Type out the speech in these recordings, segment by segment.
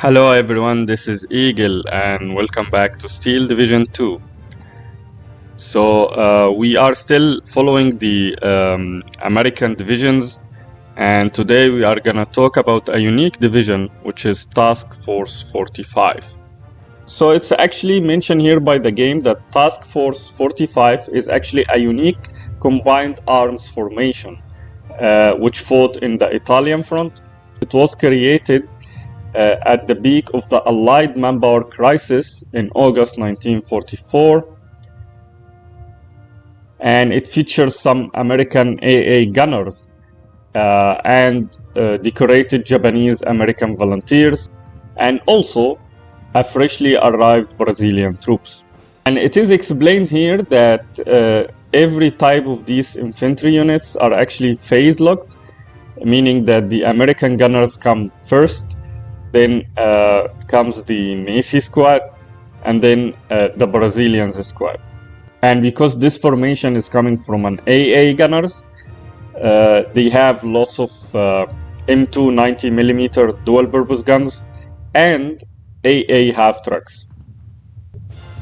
Hello everyone, this is Eagle and welcome back to Steel Division 2. So we are still following the American divisions, and today we are gonna talk about a unique division which is Task Force 45. So it's actually mentioned here by the game that Task Force 45 is actually a unique combined arms formation which fought in the Italian front. It was created at the peak of the Allied manpower crisis in August 1944, and it features some American AA gunners and decorated Japanese American volunteers, and also a freshly arrived Brazilian troops. And it is explained here that every type of these infantry units are actually phase locked, meaning that the American gunners come first, then comes the Navy squad, and then the Brazilians squad. And because this formation is coming from an AA gunners, they have lots of M2 90mm dual-purpose guns and AA half-trucks.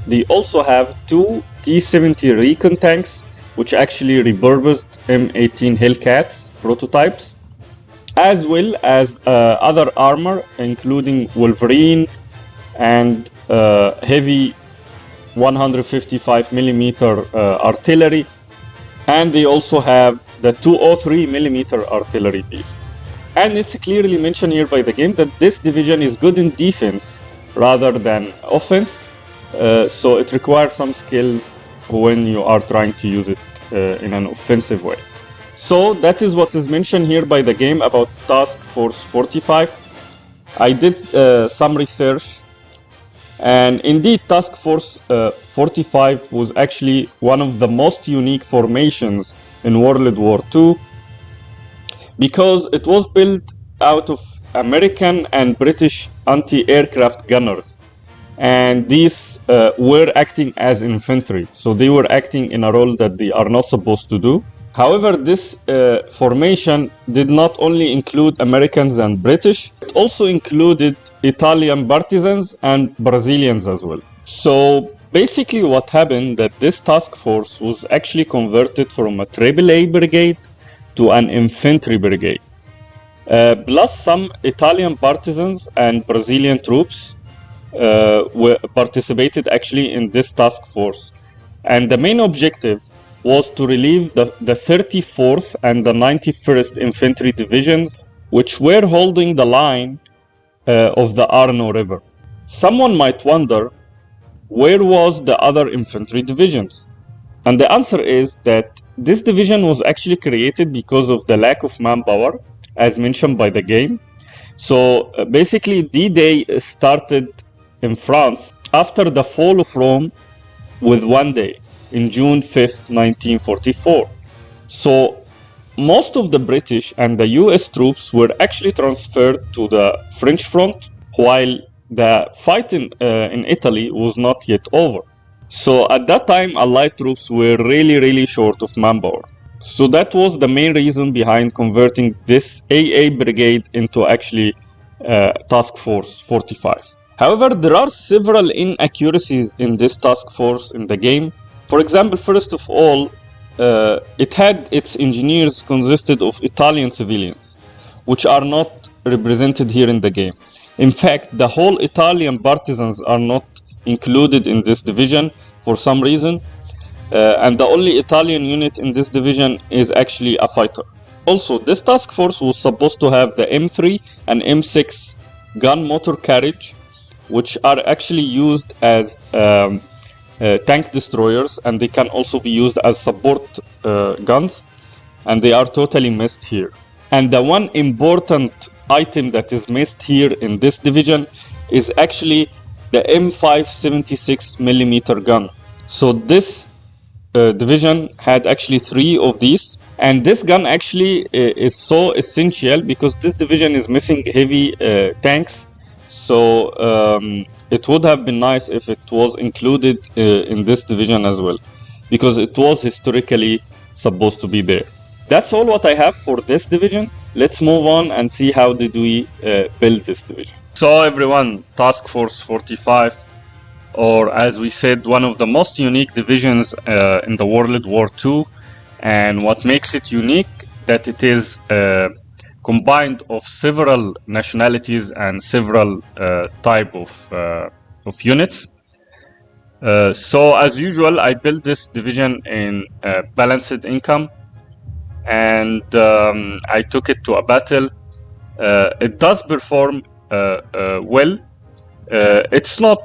They also have two T-70 recon tanks, which actually repurposed M18 Hellcats prototypes, as well as other armor, including Wolverine and heavy 155mm artillery, and they also have the 203mm artillery pieces. And it's clearly mentioned here by the game that this division is good in defense rather than offense, so it requires some skills when you are trying to use it in an offensive way. So that is what is mentioned here by the game about Task Force 45. I did some research, and indeed Task Force 45 was actually one of the most unique formations in World War II, because it was built out of American and British anti-aircraft gunners, and these were acting as infantry, so they were acting in a role that they are not supposed to do. However, this formation did not only include Americans and British, it also included Italian partisans and Brazilians as well. So basically what happened that this task force was actually converted from a AAA brigade to an infantry brigade. Plus some Italian partisans and Brazilian troops participated actually in this task force. And the main objective was to relieve the 34th and the 91st Infantry Divisions, which were holding the line of the Arno River. Someone might wonder, where was the other infantry divisions? And the answer is that this division was actually created because of the lack of manpower, as mentioned by the game. So basically D-Day started in France after the fall of Rome with one day, in June 5th, 1944. So most of the British and the US troops were actually transferred to the French front, while the fight in Italy was not yet over. So at that time, Allied troops were really short of manpower. So that was the main reason behind converting this AA brigade into actually Task Force 45. However, there are several inaccuracies in this task force in the game. For example, first of all, it had its engineers consisted of Italian civilians, which are not represented here in the game. In fact, the whole Italian partisans are not included in this division for some reason, and the only Italian unit in this division is actually a fighter. Also, this task force was supposed to have the M3 and M6 gun motor carriage, which are actually used as tank destroyers, and they can also be used as support guns, and they are totally missed here. And the one important item that is missed here in this division is actually the M576mm gun. So this division had actually 3 of these, and this gun actually is so essential because this division is missing heavy tanks. So it would have been nice if it was included in this division as well, because it was historically supposed to be there. That's all what I have for this division. Let's move on and see how did we build this division. So everyone, Task Force 45, or as we said, one of the most unique divisions in the World War II. And what makes it unique, that it is combined of several nationalities and several type of units. So as usual, I built this division in balanced income, and I took it to a battle. It does perform well. It's not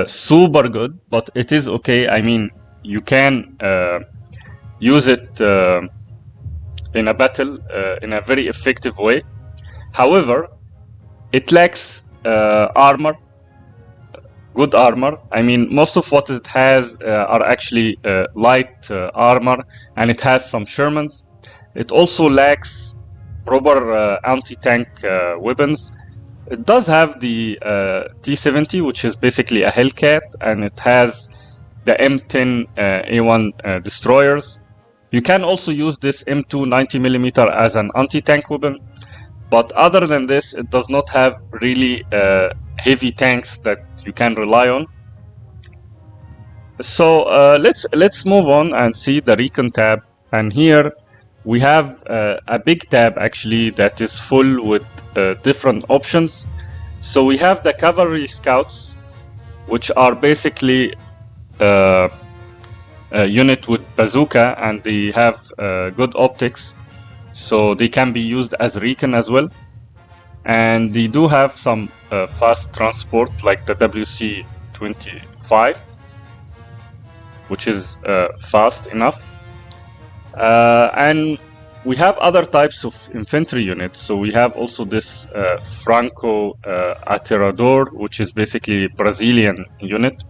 super good, but it is okay. I mean, you can use it in a battle in a very effective way. However, it lacks armor, good armor. I mean, most of what it has are actually light armor, and it has some Shermans. It also lacks proper anti-tank weapons. It does have the T-70, which is basically a Hellcat, and it has the M10 A1 destroyers. You can also use this M2 90mm as an anti-tank weapon, but other than this, it does not have really heavy tanks that you can rely on. So let's move on and see the Recon tab, and here we have a big tab actually that is full with different options. So we have the Cavalry Scouts, which are basically a unit with bazooka, and they have good optics, so they can be used as recon as well. And they do have some fast transport like the WC-25, which is fast enough. And we have other types of infantry units. So we have also this Franco Aterrador, which is basically a Brazilian unit.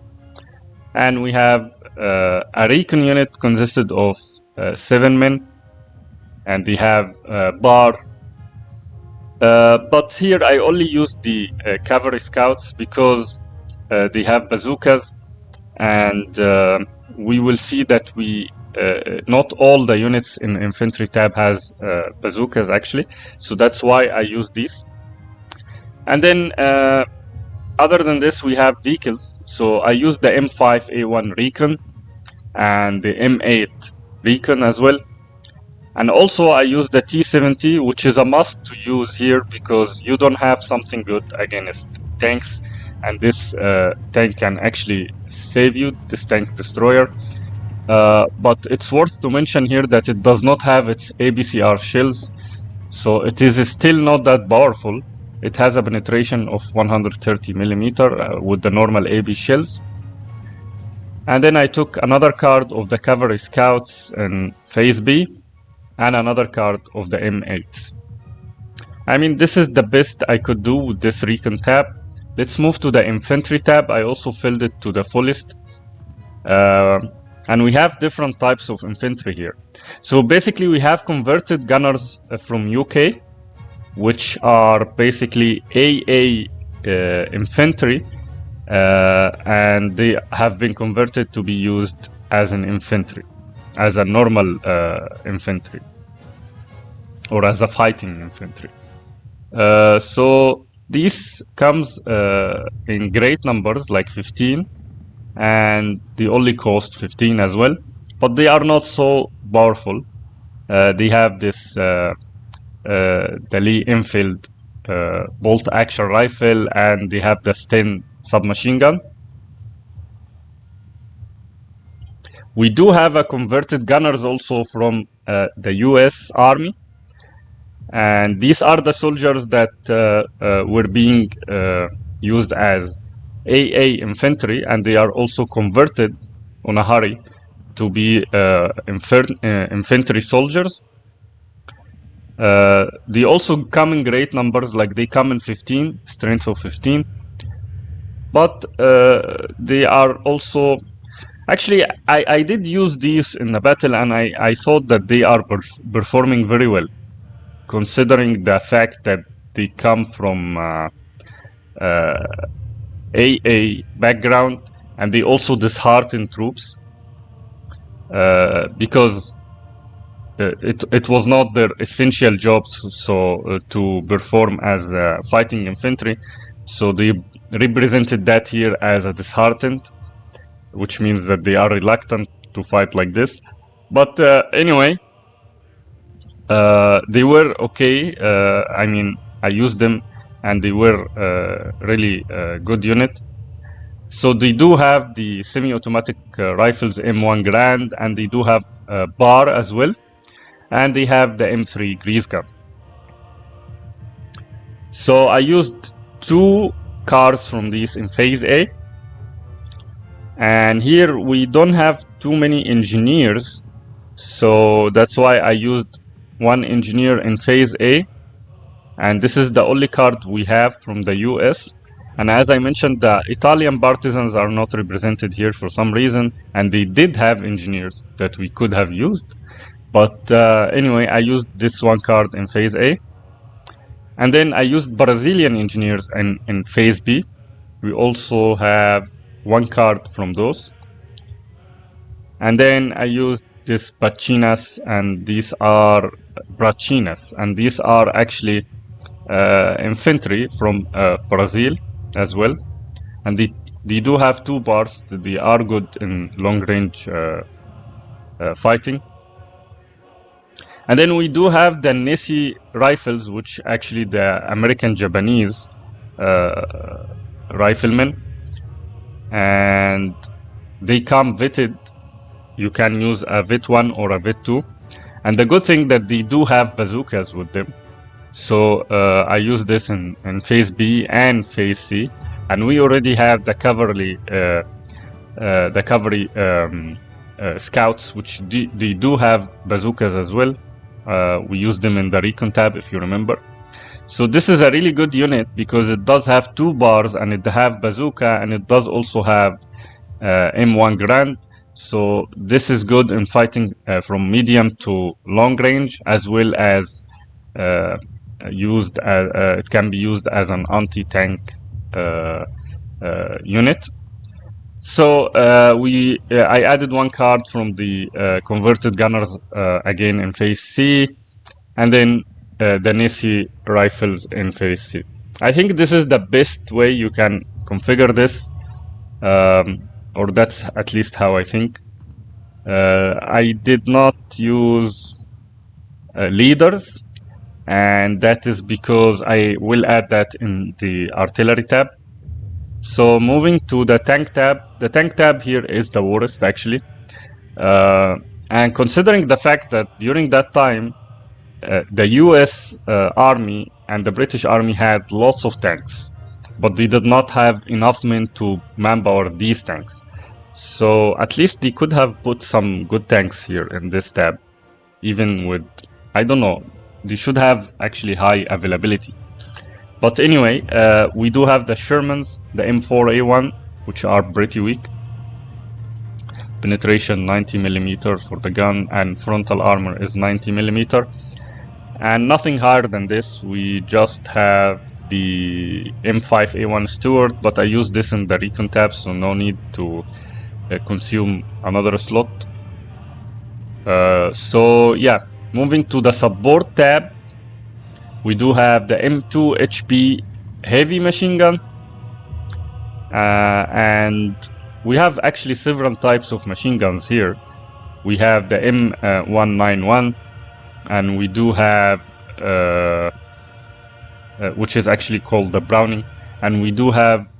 And we have a recon unit consisted of 7 men, and they have bar. But here I only used the cavalry scouts because they have bazookas, and we will see that we not all the units in infantry tab has bazookas actually, so that's why I use these. And then other than this, we have vehicles. So I use the M5A1 Recon and the M8 Recon as well. And also I use the T-70, which is a must to use here because you don't have something good against tanks, and this tank can actually save you, this tank destroyer. But it's worth to mention here that it does not have its ABCR shells, so it is still not that powerful. It has a penetration of 130mm with the normal AB shells. And then I took another card of the Cavalry Scouts in Phase B, and another card of the M8s. I mean, this is the best I could do with this Recon tab. Let's move to the Infantry tab. I also filled it to the fullest. And we have different types of infantry here. So basically we have converted gunners from UK, which are basically AA infantry, and they have been converted to be used as an infantry, as a normal infantry, or as a fighting infantry. So this comes in great numbers, like 15, and they only cost 15 as well, but they are not so powerful. They have this the Lee Enfield bolt action rifle, and they have the Sten submachine gun. We do have a converted gunners also from the US Army, and these are the soldiers that were being used as AA infantry, and they are also converted on a hurry to be infantry soldiers. They also come in great numbers, like they come in 15, strength of 15, but they are also, actually I did use these in the battle, and I thought that they are performing very well, considering the fact that they come from AA background, and they also dishearten troops because it was not their essential jobs, to perform as fighting infantry, so they represented that here as a disheartened, which means that they are reluctant to fight like this. But anyway, they were okay. I mean, I used them, and they were really good unit. So they do have the semi-automatic rifles M1 Grand, and they do have bar as well, and they have the M3 grease gun. So I used 2 cars from these in phase A, and here we don't have too many engineers, so that's why I used 1 engineer in phase A, and this is the only card we have from the US. And as I mentioned, the Italian partisans are not represented here for some reason, and they did have engineers that we could have used. But anyway, I used this 1 card in phase A. And then I used Brazilian engineers in phase B. We also have 1 card from those. And then I used this Bachinas, and these are Brachinas, and these are actually infantry from Brazil as well. And they do have 2 bars. They are good in long range fighting. And then we do have the Nesi rifles, which actually the American-Japanese riflemen, and they come vetted. You can use a Vet 1 or a Vet 2, and the good thing that they do have bazookas with them. So I use this in phase B and phase C, and we already have the cavalry scouts, which they do have bazookas as well. We use them in the recon tab, if you remember. So this is a really good unit because it does have 2 bars, and it have bazooka, and it does also have M1 Grand. So this is good in fighting from medium to long range, as well as it can be used as an anti-tank unit. So I added 1 card from the converted gunners again in phase C, and then the Nesi rifles in phase C. I think this is the best way you can configure this, or that's at least how I think. I did not use leaders, and that is because I will add that in the artillery tab. So moving to the tank tab, the tank tab here is the worst actually, and considering the fact that during that time the US army and the British army had lots of tanks, but they did not have enough men to manpower these tanks. So at least they could have put some good tanks here in this tab, even with, I don't know, they should have actually high availability. But anyway, we do have the Shermans, the M4A1, which are pretty weak. Penetration 90mm for the gun, and frontal armor is 90mm. And nothing higher than this. We just have the M5A1 Steward, but I use this in the recon tab, so no need to consume another slot. So yeah, moving to the support tab, we do have the M2 HP heavy machine gun, and we have actually several types of machine guns here. We have the M191, and we do have which is actually called the Browning, and we do have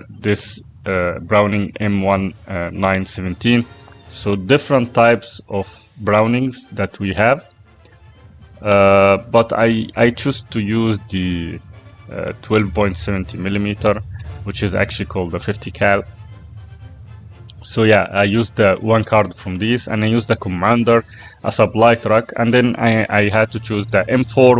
this Browning M1917. So different types of Brownings that we have, but I choose to use the 12.70mm, which is actually called the 50 cal. So yeah, I used the 1 card from these, and I used the Commander, a supply truck, and then I had to choose the M4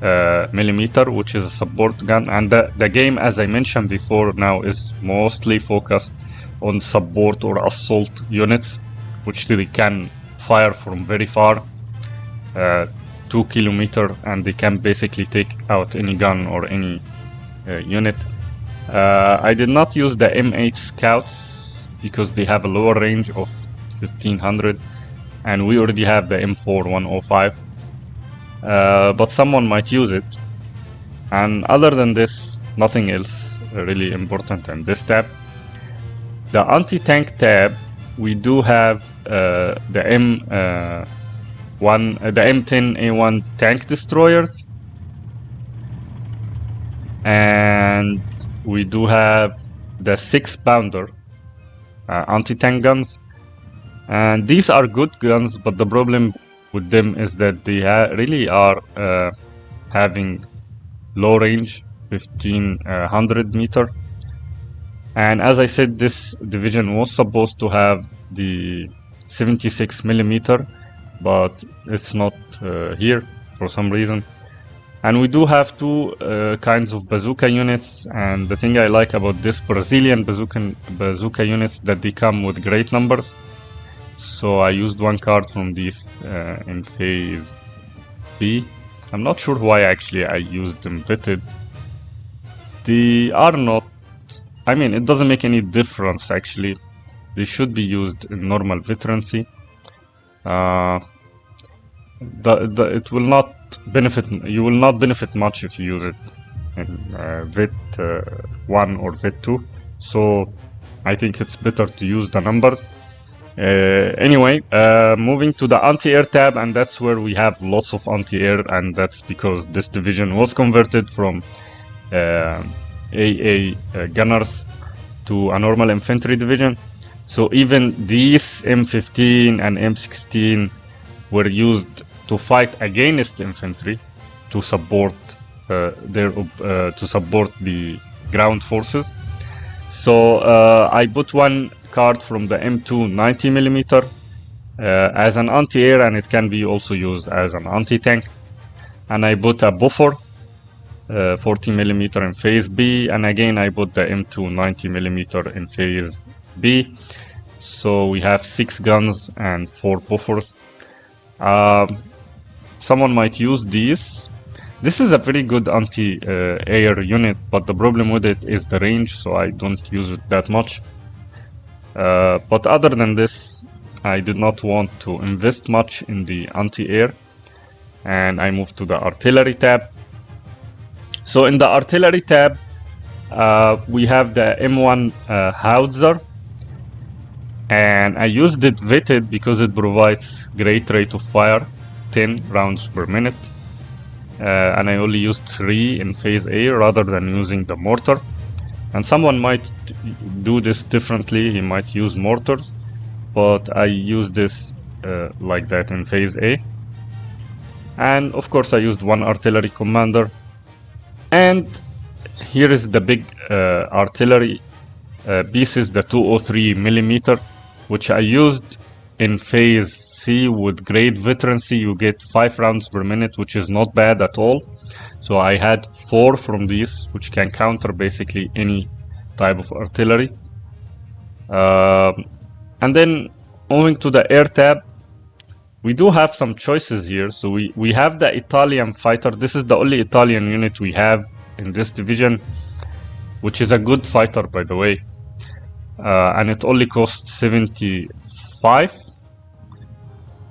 105mm, which is a support gun. And the game, as I mentioned before, now is mostly focused on support or assault units, which they can fire from very far, 2 kilometers, and they can basically take out any gun or any unit. I did not use the M8 Scouts because they have a lower range of 1500, and we already have the M4 105, but someone might use it. And other than this, nothing else really important in this tab. The anti-tank tab, we do have the M10A1 tank destroyers, and we do have the 6-pounder anti-tank guns, and these are good guns, but the problem with them is that they really are having low range, 1500 meter. And as I said, this division was supposed to have the 76 millimeter, but it's not here for some reason. And we do have two kinds of bazooka units, and the thing I like about this Brazilian bazooka units that they come with great numbers. So I used one card from these in phase B. I'm not sure why actually I used them vetted. They are not, I mean, it doesn't make any difference actually. They should be used in normal veterancy. It will not benefit, you will not benefit much if you use it in vet 1 or vet 2. So I think it's better to use the numbers. Anyway, moving to the anti-air tab, and that's where we have lots of anti-air, and that's because this division was converted from AA gunners to a normal infantry division. So even these M15 and M16 were used to fight against infantry to support the ground forces. So I put one card from the M2 90mm as an anti-air, and it can be also used as an anti-tank. And I put a buffer 40mm in phase B, and again I put the M2 90mm in phase B. So we have 6 guns and 4 buffers. Someone might use these. This is a very good anti-air unit, but the problem with it is the range, so I don't use it that much. But other than this, I did not want to invest much in the anti-air, and I moved to the artillery tab. So in the artillery tab, we have the M1 howitzer, and I used it vetted because it provides great rate of fire, 10 rounds per minute, and I only used 3 in phase A rather than using the mortar. And someone might do this differently, he might use mortars, but I used this like that in phase A. And of course I used one artillery commander. And here is the big artillery pieces, the 203mm, which I used in phase C with great veterancy. You get 5 rounds per minute, which is not bad at all. So I had 4 from these, which can counter basically any type of artillery. And then moving to the air tab, we do have some choices here. So we have the Italian fighter. This is the only Italian unit we have in this division, which is a good fighter, by the way. And it only costs 75.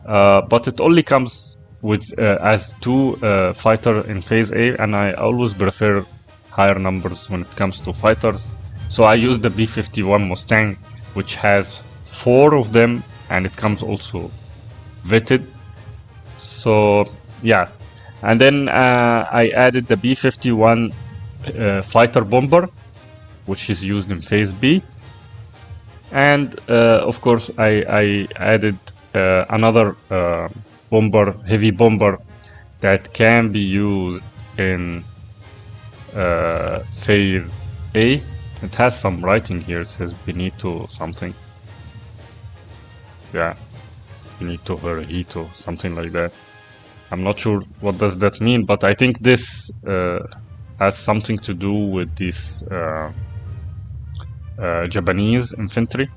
But it only comes with as 2 fighter in phase A, and I always prefer higher numbers when it comes to fighters. So I use the B-51 Mustang, which has 4 of them, and it comes also vetted. So yeah, and then I added the B-51 fighter bomber, which is used in phase B, and of course I added another bomber, heavy bomber, that can be used in phase A. It has some writing here, it says Benito something. Yeah, Benito Verhito, something like that. I'm not sure what does that mean, but I think this has something to do with this Japanese infantry.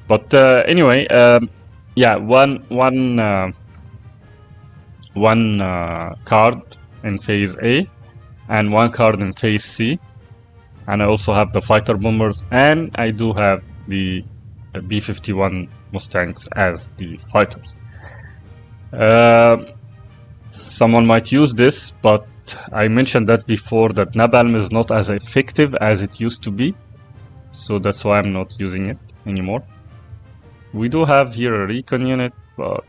But anyway, yeah, one card in phase A and 1 card in phase C, and I also have the fighter bombers, and I do have the B-51 Mustangs as the fighters. Someone might use this, but I mentioned that before, that Napalm is not as effective as it used to be, so that's why I'm not using it anymore. We do have here a recon unit, but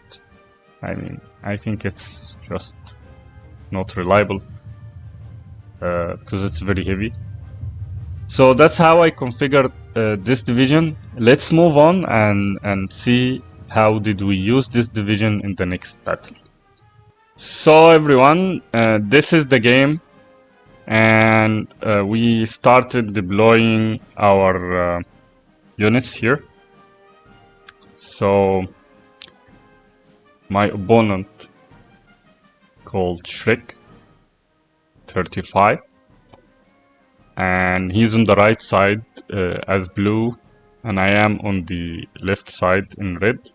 I mean, I think it's just not reliable because it's very heavy. So that's how I configured this division. Let's move on and see how did we use this division in the next battle. So everyone, this is the game, and we started deploying our units here. So my opponent, called Shrek35, and he's on the right side as blue, and I am on the left side in red.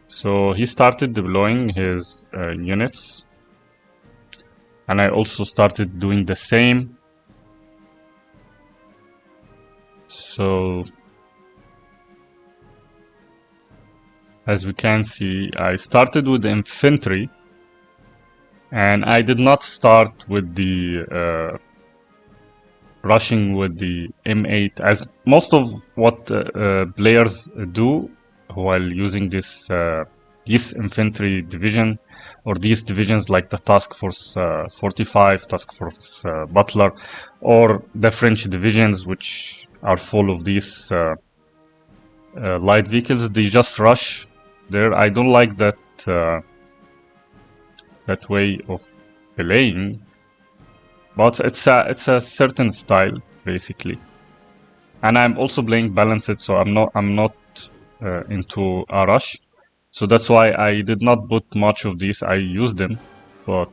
So he started deploying his units, and I also started doing the same. So as we can see, I started with the infantry, and I did not start with the rushing with the M8, as most of what players do while using this infantry division, or these divisions like the Task Force 45, Task Force Butler, or the French divisions, which are full of these light vehicles. They just rush there. I don't like that that way of playing, but it's a certain style basically. And I'm also playing balanced, so I'm not into a rush. So that's why I did not put much of these. I used them, but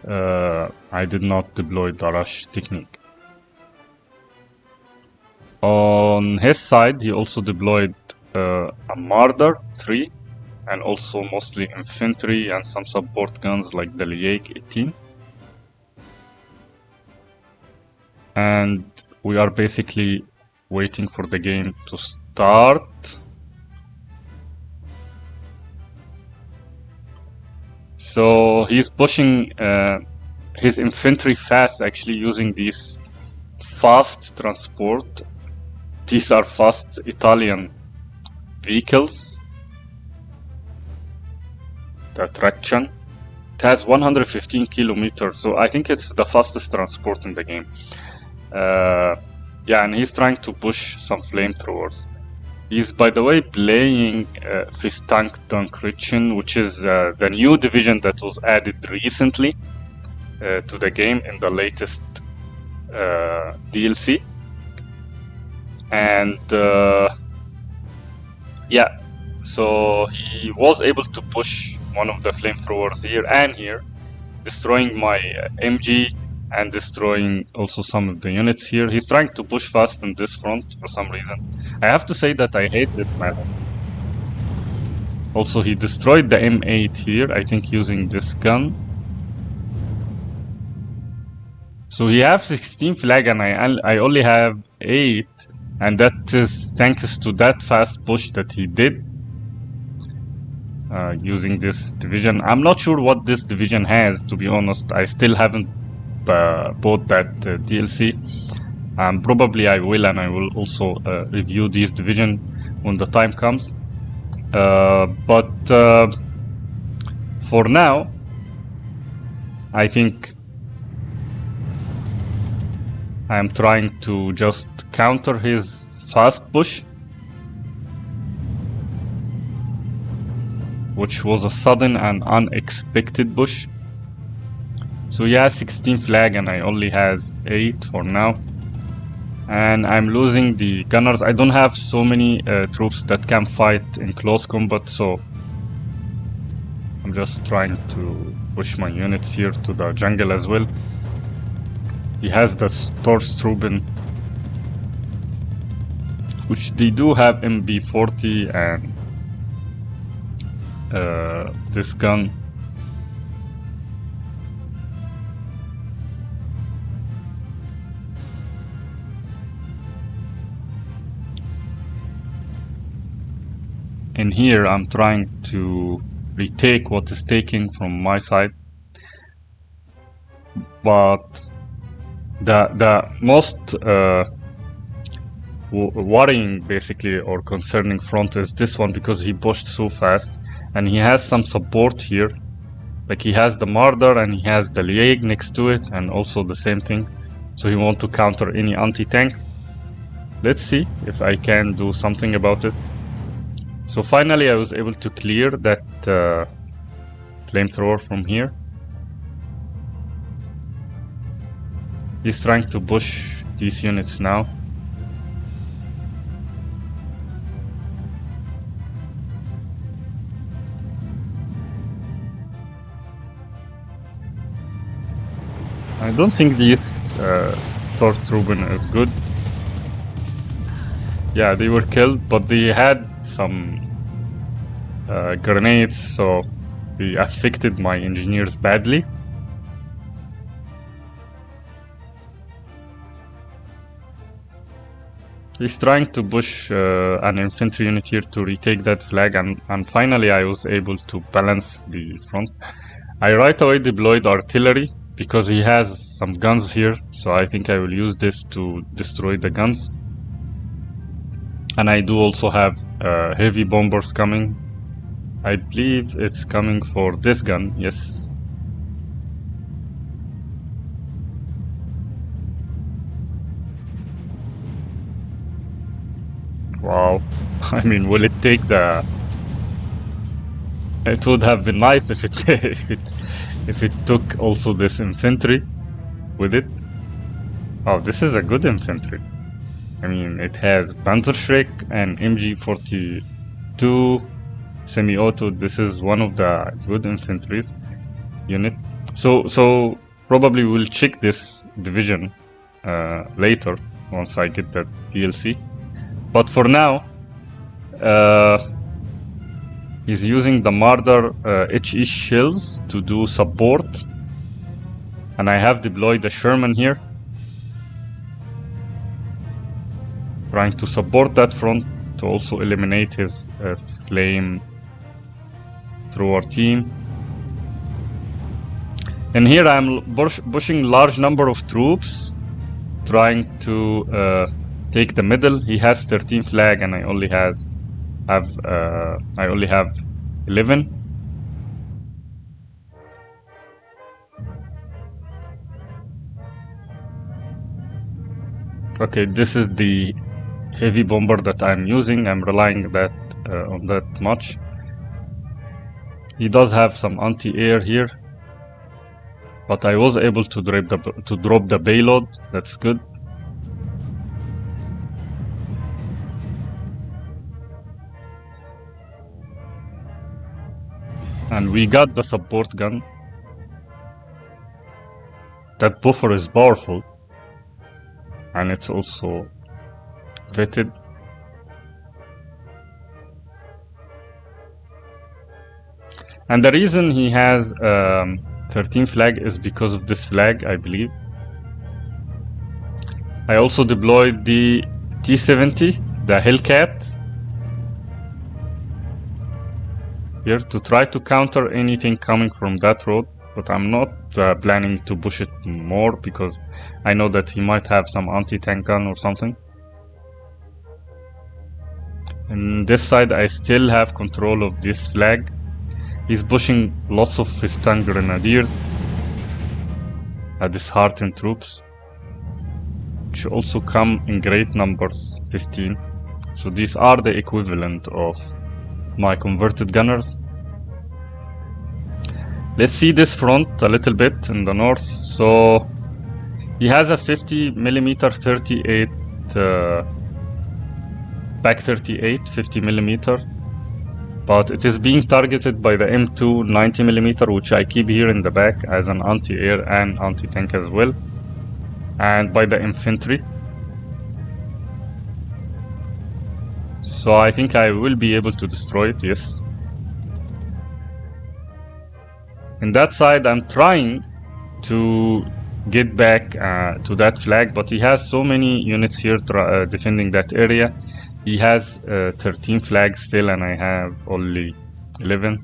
I did not deploy the rush technique. On his side, he also deployed a Marder 3, and also mostly infantry and some support guns like the Lieg 18. And we are basically waiting for the game to start. So he's pushing his infantry fast, actually, using these fast transport. These are fast Italian vehicles. The traction. It has 115 kilometers, so I think it's the fastest transport in the game. Yeah, and he's trying to push some flamethrowers. He's, by the way, playing Fistank Dunkrichen, which is the new division that was added recently to the game in the latest DLC. And yeah, so he was able to push one of the flamethrowers here and here, destroying my MG and destroying also some of the units here. He's trying to push fast in this front for some reason. I have to say that I hate this map. Also, he destroyed the M8 here, I think using this gun. So he has 16 flag and I only have 8, and that is thanks to that fast push that he did using this division. I'm not sure what this division has, to be honest. I still haven't bought that DLC. Probably I will, and I will also review this division when the time comes. But for now, I think I am trying to just counter his fast push, which was a sudden and unexpected push. So he has 16 flag and I only has 8 for now. And I'm losing the gunners. I don't have so many troops that can fight in close combat, so I'm just trying to push my units here to the jungle as well. He has the Stormtrooper, which they do have MB40 and this gun. And here I'm trying to retake what is taken from my side. But the most worrying basically or concerning front is this one, because he pushed so fast and he has some support here. Like he has the Marder and he has the Lieg next to it, and also the same thing. So he wants to counter any anti-tank. Let's see if I can do something about it. So finally I was able to clear that flamethrower from here. He's trying to push these units now. I don't think this Stormtrooper is good. Yeah, they were killed, but they had some grenades, so they affected my engineers badly. He's trying to push an infantry unit here to retake that flag, and finally I was able to balance the front. I right away deployed artillery because he has some guns here, so I think I will use this to destroy the guns. And I do also have heavy bombers coming. I believe it's coming for this gun, yes. Wow, I mean, will it take the... It would have been nice if it if it took also this infantry with it. Oh, this is a good infantry. I mean, it has Panzerschreck and MG42 semi-auto. This is one of the good infantries unit. So probably we'll check this division later once I get that DLC. But for now, he's using the Marder HE shells to do support, and I have deployed the Sherman here, trying to support that front to also eliminate his flame thrower team. And here I'm pushing large number of troops, trying to take the middle. He has 13 flag and I only have 11. Okay, this is the heavy bomber that I'm using. I'm relying that on that much. He does have some anti-air here, but I was able to drop the payload. That's good. And we got the support gun. That buffer is powerful, and it's also vetted. And the reason he has 13 flag is because of this flag, I believe. I also deployed the T-70, the Hellcat, here to try to counter anything coming from that road, but I'm not planning to push it more because I know that he might have some anti-tank gun or something. And this side I still have control of this flag. He's pushing lots of his tank grenadiers at disheartened troops, which also come in great numbers, 15. So these are the equivalent of my converted gunners. Let's see this front a little bit in the north. So he has a 50mm 38 Pak 38 50mm, but it is being targeted by the M2 90mm, which I keep here in the back as an anti-air and anti-tank as well, and by the infantry. So I think I will be able to destroy it, yes. In that side I'm trying to get back to that flag, but he has so many units here defending that area. He has 13 flags still and I have only 11.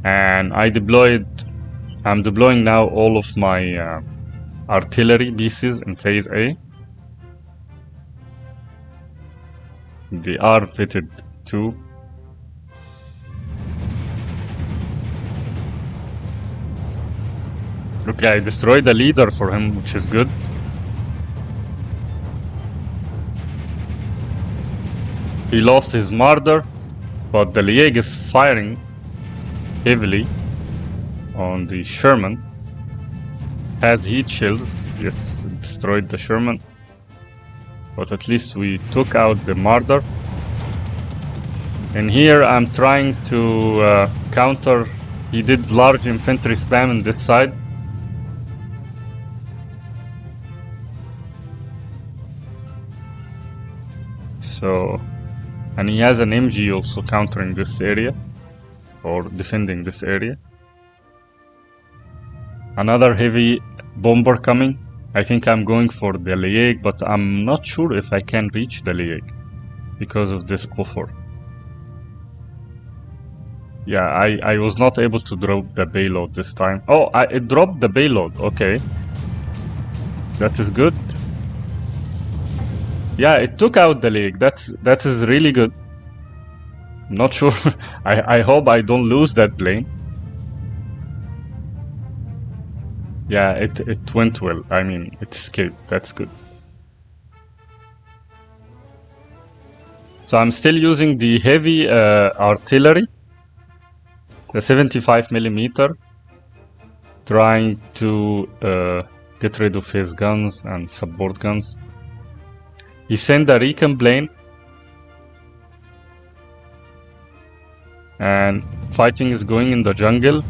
And I'm deploying now all of my artillery pieces in phase A. They are fitted too. Okay, I destroyed the leader for him, which is good. He lost his martyr, but the Lieg is firing heavily on the Sherman. Has heat shields. Yes, destroyed the Sherman. But at least we took out the martyr. And here I'm trying to counter. He did large infantry spam on this side. So, and he has an MG also countering this area, or defending this area. Another heavy bomber coming. I think I'm going for the Lieg, but I'm not sure if I can reach the Lieg because of this buffer. Yeah, I was not able to drop the payload this time. Oh, it dropped the payload. Okay. That is good. Yeah, it took out the Lieg. That is really good. I'm not sure. I hope I don't lose that plane. Yeah, it went well. I mean, it escaped. That's good. So I'm still using the heavy artillery, the 75 millimeter, trying to get rid of his guns and support guns. He sent a recon plane, and fighting is going in the jungle.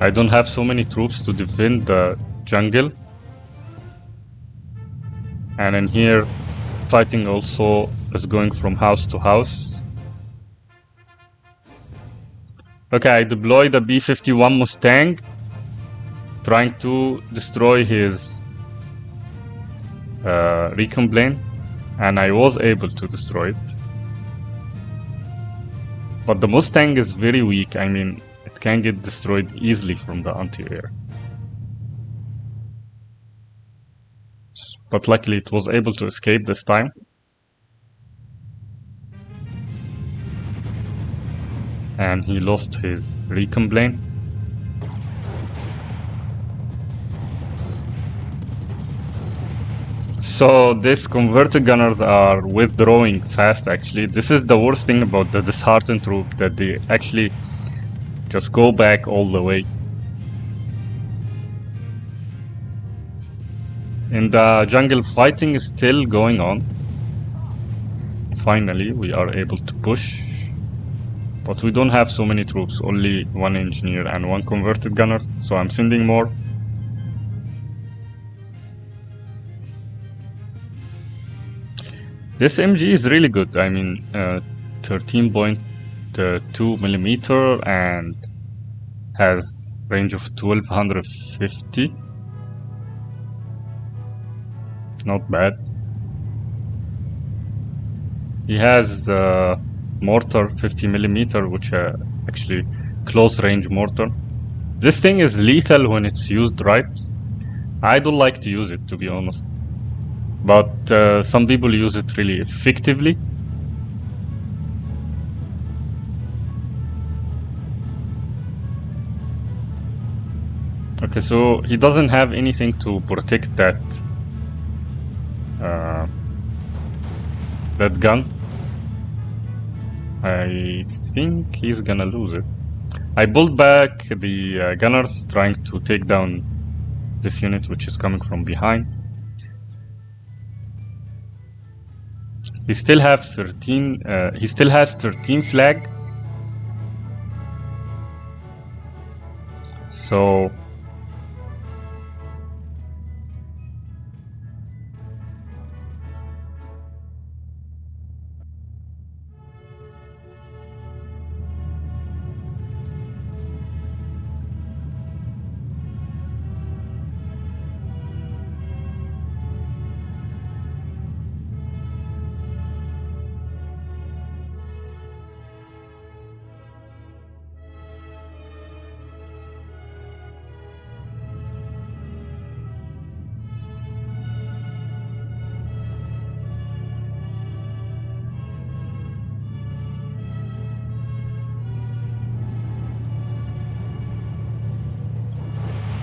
I don't have so many troops to defend the jungle. And in here, fighting also is going from house to house. Okay, I deploy the B-51 Mustang, trying to destroy his recon plane, and I was able to destroy it. But the Mustang is very weak. I mean, it can get destroyed easily from the anti-air. But luckily it was able to escape this time. And he lost his recon plane. So these converted gunners are withdrawing fast actually. This is the worst thing about the disheartened troop, that they actually just go back all the way. In the jungle, fighting is still going on. Finally, we are able to push. But we don't have so many troops, only one engineer and one converted gunner, so I'm sending more. This MG is really good. I mean, 13.2 millimeter and has range of 1250. Not bad. He has mortar 50 millimeter, which actually close range mortar. This thing is lethal when it's used right. I don't like to use it, to be honest, but some people use it really effectively. Okay, so he doesn't have anything to protect that that gun. I think he's gonna lose it. I pulled back the gunners, trying to take down this unit which is coming from behind. He still has 13. He still has 13 flag. So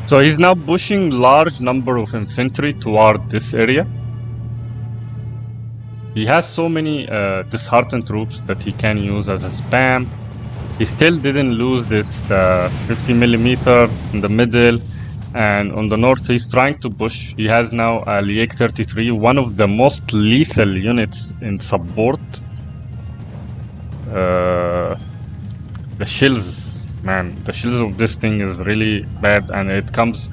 So he's now pushing large number of infantry toward this area. He has so many disheartened troops that he can use as a spam. He still didn't lose this 50 millimeter in the middle, and on the north he's trying to push. He has now a Lieg 33, one of the most lethal units in support. The shields, man, the shields of this thing is really bad, and it comes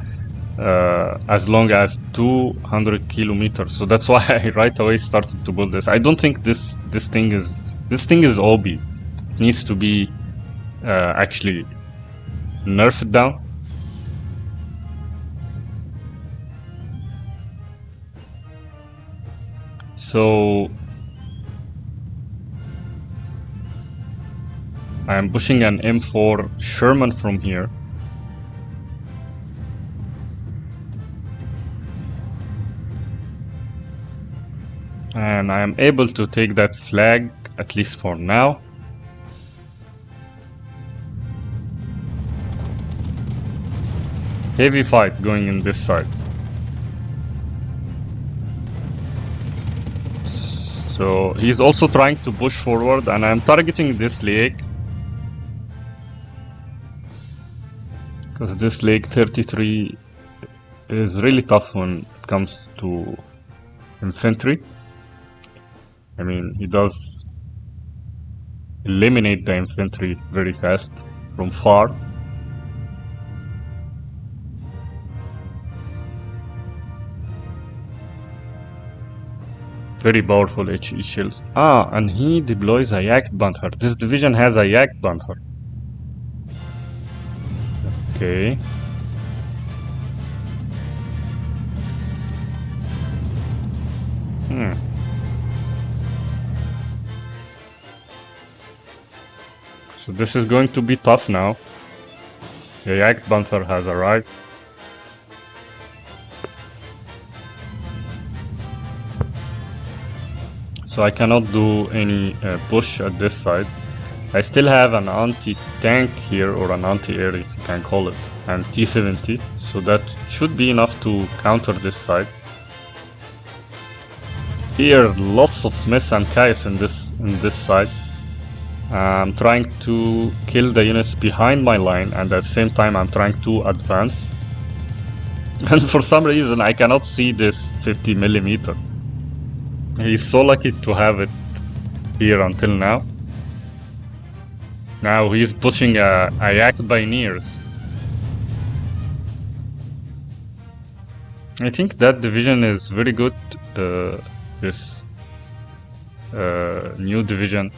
as long as 200 kilometers. So that's why I right away started to build this. I don't think this thing is OB. It needs to be actually nerfed down. So I am pushing an M4 Sherman from here. And I am able to take that flag, at least for now. Heavy fight going in this side. So he's also trying to push forward, and I'm targeting this Lieg, because this Lieg 33 is really tough when it comes to infantry. I mean, he does eliminate the infantry very fast from far. Very powerful HE shields. And he deploys a Jagdpanther. This division has a Jagdpanther. Okay. So this is going to be tough now. The Jagdpanther has arrived. So I cannot do any push at this side. I still have an anti-tank here, or an anti-air if you can call it, and T-70. So that should be enough to counter this side. Here, lots of mess and chaos in this side. I'm trying to kill the units behind my line, and at the same time I'm trying to advance. And for some reason I cannot see this 50 millimeter. He's so lucky to have it here until now. Now he's pushing a Jagdpioneers. I think that division is very good. This new division,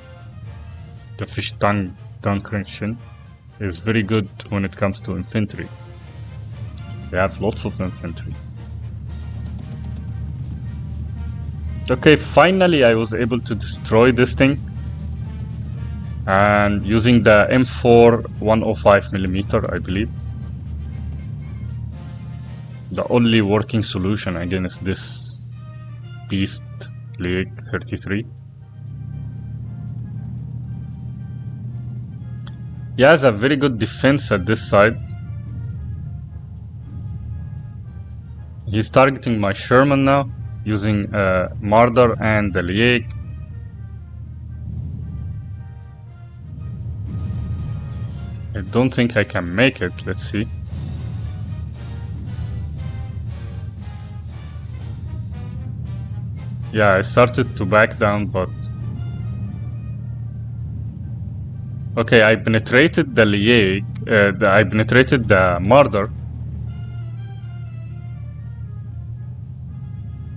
the Fischtank-Dunkrenshin, is very good when it comes to infantry. They have lots of infantry. Okay, finally I was able to destroy this thing, and using the M4 105mm, I believe. The only working solution against this beast Lieg 33. He has a very good defense at this side. He's targeting my Sherman now, using Marder and the Lieg. I don't think I can make it, let's see. Yeah, I started to back down, but... Okay, I penetrated the Lieg, I penetrated the Marder,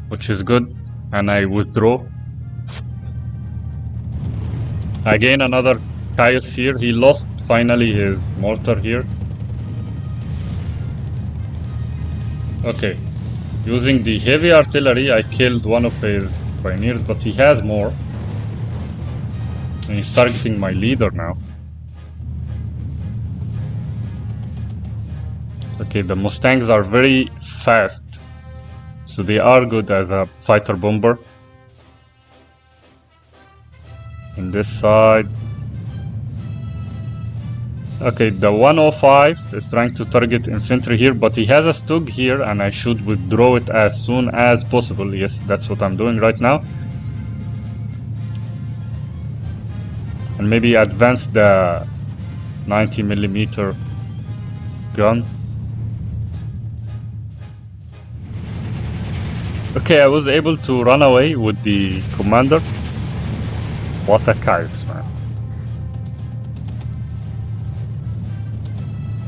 which is good, and I withdraw. Again, another chaos here. He lost finally his mortar here. Okay, using the heavy artillery, I killed one of his pioneers, but he has more. And he's targeting my leader now. Okay, the Mustangs are very fast, so they are good as a fighter bomber. In this side, Okay, the 105 is trying to target infantry here, but he has a Stug here, and I should withdraw it as soon as possible. Yes, that's what I'm doing right now. And maybe advance the 90mm gun. Okay, I was able to run away with the commander. What a chaos, man.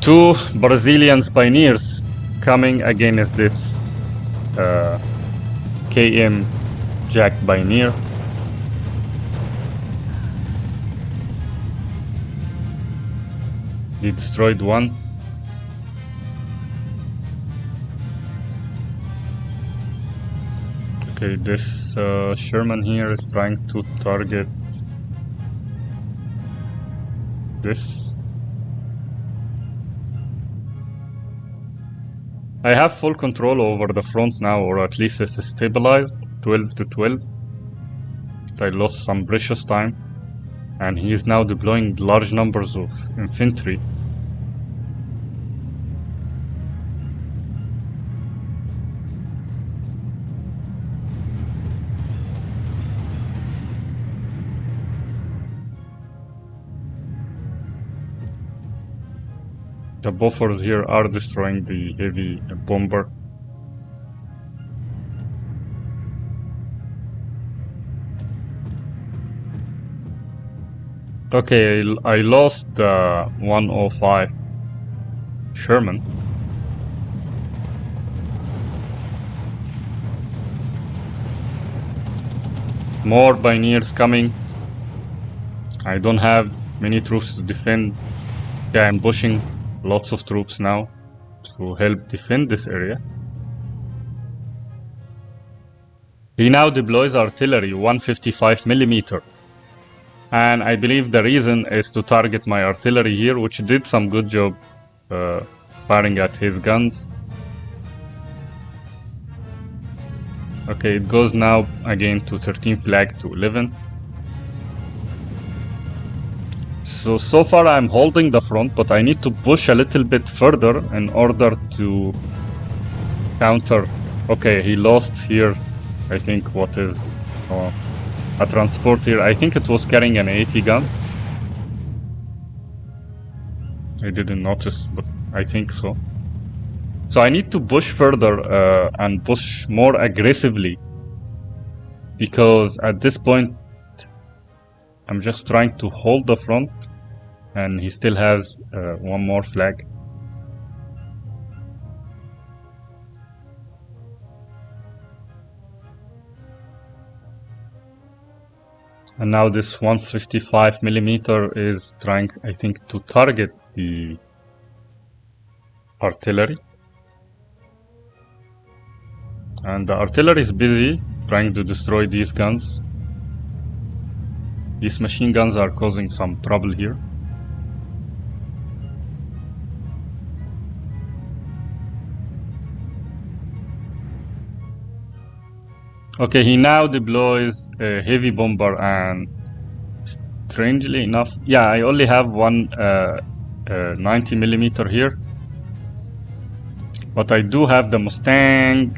Two Brazilian pioneers coming against this KM Jack Pioneer. They destroyed one. Okay, this Sherman here is trying to target this. I have full control over the front now, or at least it's stabilized, 12 to 12. I lost some precious time, and he is now deploying large numbers of infantry. The buffers here are destroying the heavy bomber. Okay, I lost the 105 Sherman. More pioneers coming. I don't have many troops to defend. Yeah, I'm pushing lots of troops now to help defend this area. He now deploys artillery 155mm. And I believe the reason is to target my artillery here, which did some good job firing at his guns. Okay, it goes now again to 13 flag to 11. So far I'm holding the front, but I need to push a little bit further in order to counter. Okay, he lost here, I think, what is a transport here. I think it was carrying an 80 gun. I didn't notice, but I think so. So I need to push further and push more aggressively, because at this point I'm just trying to hold the front, and he still has one more flag. And now this 155mm is trying, I think, to target the artillery. And the artillery is busy trying to destroy these guns. These machine guns are causing some trouble here. Okay, he now deploys a heavy bomber, and strangely enough, yeah, I only have one 90mm here. But I do have the Mustang,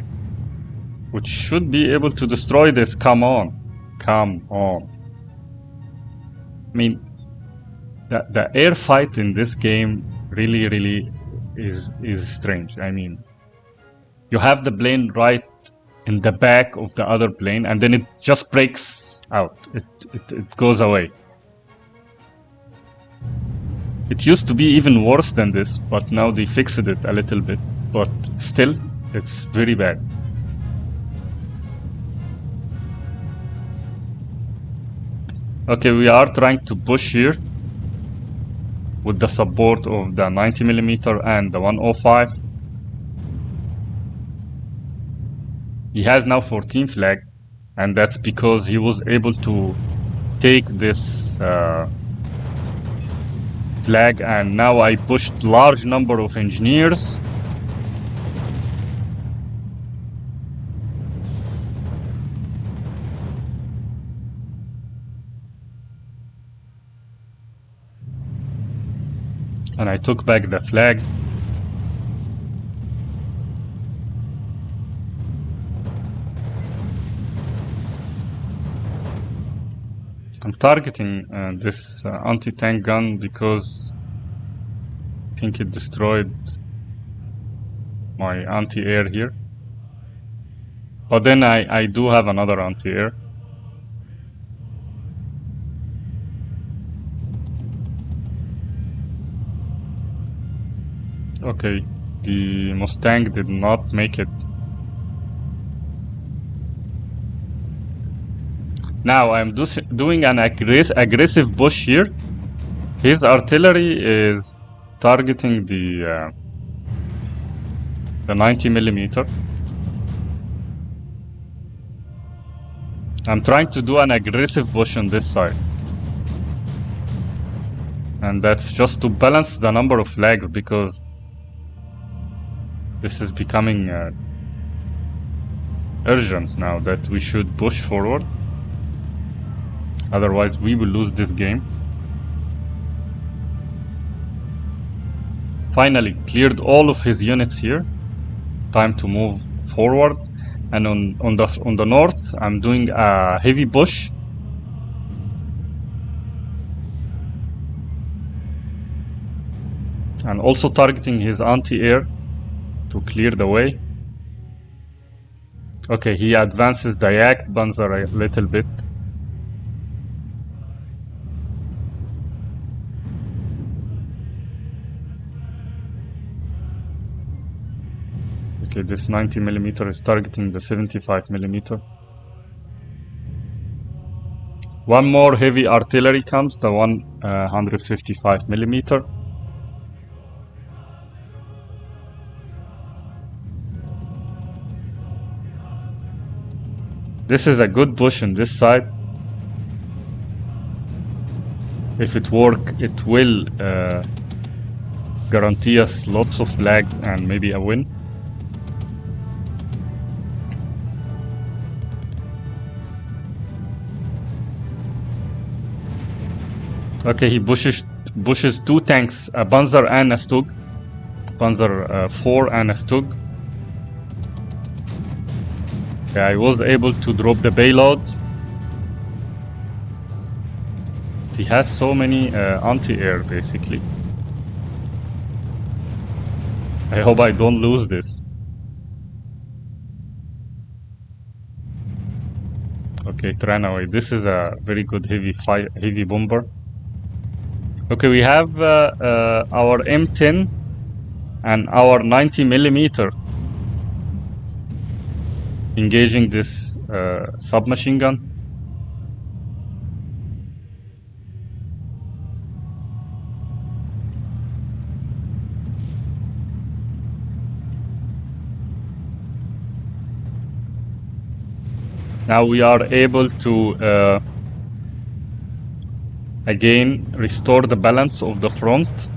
which should be able to destroy this. Come on. Come on. I mean, the air fight in this game really is strange. I mean, you have the plane right in the back of the other plane, and then it just breaks out. It goes away. It used to be even worse than this, but now they fixed it a little bit. But still, it's very bad. Okay, we are trying to push here with the support of the 90mm and the 105. He has now 14 flag, and that's because he was able to take this flag, and now I pushed large number of engineers. And I took back the flag. I'm targeting this anti-tank gun because I think it destroyed my anti-air here. But then I do have another anti-air. Okay, the Mustang did not make it. Now I'm doing an aggressive push here. His artillery is targeting the 90mm. I'm trying to do an aggressive push on this side. And that's just to balance the number of flags, because this is becoming urgent now that we should push forward. Otherwise we will lose this game. Finally cleared all of his units here. Time to move forward. And on the north, I'm doing a heavy push. And also targeting his anti-air to clear the way. Okay, he advances the Jagdpanzer a little bit. Okay, this 90mm is targeting the 75mm. One more heavy artillery comes, the 155mm. This is a good push on this side. If it works, it will guarantee us lots of flags and maybe a win. Okay, he pushes two tanks, a Panzer and a Stug. Panzer 4 and a Stug. Okay, I was able to drop the payload. He has so many anti-air basically. I hope I don't lose this. Okay, it ran away. This is a very good heavy bomber. Okay, we have our M10 and our 90mm engaging this submachine gun. Now we are able to again restore the balance of the front.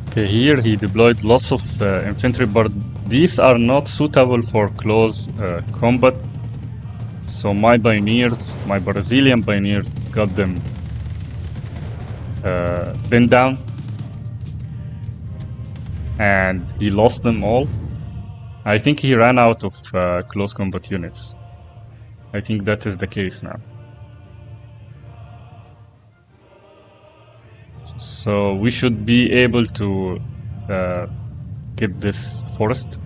Okay, here he deployed lots of infantry, but these are not suitable for close combat. So my pioneers, my Brazilian pioneers, got them pinned down, and he lost them all. I think he ran out of close combat units. I think that is the case now. So we should be able to get this forest.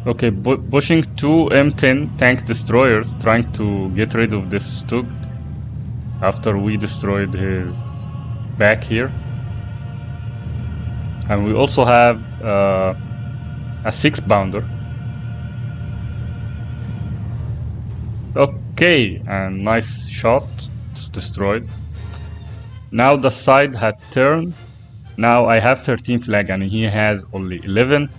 Okay, pushing two M10 tank destroyers, trying to get rid of this Stug after we destroyed his back here. And we also have a 6-pounder. Okay, and nice shot. It's destroyed. Now the side had turned. Now I have 13 flag and he has only 11.